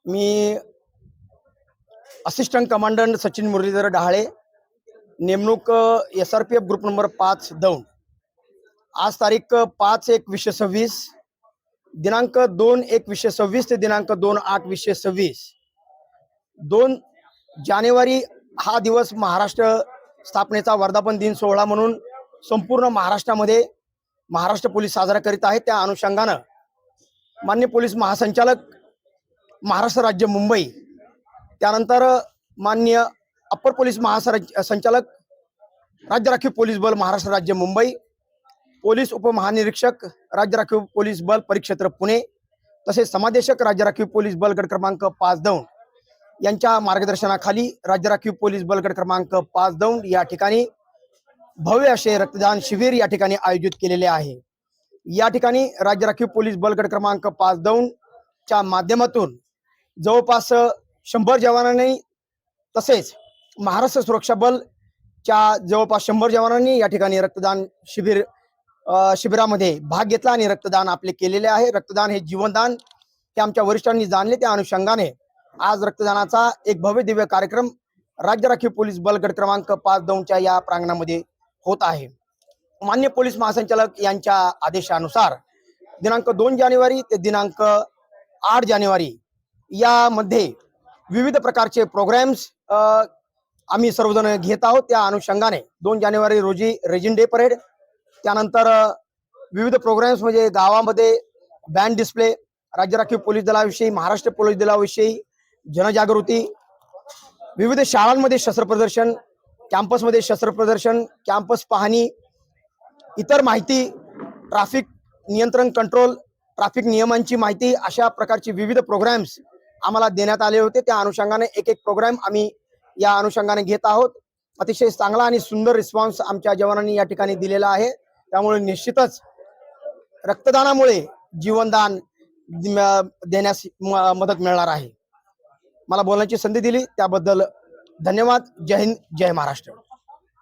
मी assistant commandant Sachin Muralidhar Dahale, नेमणूक SRPF group number 5 Daund. आज तारीख 5/1/2026, दिनांक 2/1/2026 ते दिनांक 2/8/2026। 2 जानेवारी हा दिवस महाराष्ट्र स्थापनेचा वर्धापन दिन सोहळा म्हणून संपूर्ण महाराष्ट्रामध्ये महाराष्ट्र पोलीस साजरा करीत आहेत। त्या अनुषंगानं मान्य पोलीस महासंचालक महाराष्ट्र राज्य मुंबई, त्यानंतर मान्य अप्पर पोलीस महासंचालक राज्य राखीव पोलीस बल महाराष्ट्र राज्य मुंबई, पोलीस उपमहानिरीक्षक राज्य राखीव पोलीस बल परिक्षेत्र पुणे, तसेच समादेशक राज्य राखीव पोलीस बल गट क्रमांक 5 दौंड यांच्या मार्गदर्शनाखाली राज्य राखीव पोलीस बल गट क्रमांक 5 दौंड या ठिकाणी भव्य असे रक्तदान शिबिर या ठिकाणी आयोजित केलेले आहे। या ठिकाणी राज्य राखीव पोलीस बल गट क्रमांक 5 दौंड च्या माध्यमातून जवळपास 100 जवानांनी, तसेच महाराष्ट्र सुरक्षा बल च्या जवळपास 100 जवानांनी या ठिकाणी रक्तदान शिबिरामध्ये भाग घेतला आणि रक्तदान आपले केलेले आहे। रक्तदान हे जीवनदान हे आमच्या वरिष्ठांनी जाणले। त्या अनुषंगाने आज रक्तदानाचा एक भव्य दिव्य कार्यक्रम राज्य राखीव पोलीस बल गट क्रमांक 5 दौंडच्या या प्रांगणामध्ये होत आहे। मान्य पोलीस महासंचालक यांच्या आदेशानुसार दिनांक 2 जानेवारी ते दिनांक 8 जानेवारी यामध्ये विविध प्रकारचे प्रोग्राम्स आम्ही सर्वजण घेत आहोत। त्या अनुषंगाने 2 जानेवारी रोजी रेजिन डे परेड, त्यानंतर विविध प्रोग्राम्स म्हणजे गावामध्ये बँड डिस्प्ले, राज्य राखीव पोलीस दलाविषयी, महाराष्ट्र पोलीस दलाविषयी जनजागृती, विविध शाळांमध्ये शस्त्र प्रदर्शन, कॅम्पसमध्ये शस्त्र प्रदर्शन, कॅम्पस पाहणी, इतर माहिती, ट्रॅफिक नियंत्रण कंट्रोल, ट्रॅफिक नियमांची माहिती, अशा प्रकारची विविध प्रोग्राम्स आम्हाला देण्यात आले होते। त्या अनुषंगाने एक प्रोग्राम आम्ही या अनुषंगाने घेत आहोत। अतिशय चांगला आणि सुंदर रिस्पॉन्स आमच्या जवानांनी या ठिकाणी दिलेला आहे। त्यामुळे निश्चितच रक्तदानामुळे जीवनदान देण्यास मदत मिळणार आहे। मला बोलण्याची संधी दिली त्याबद्दल धन्यवाद। जय हिंद, जय महाराष्ट्र।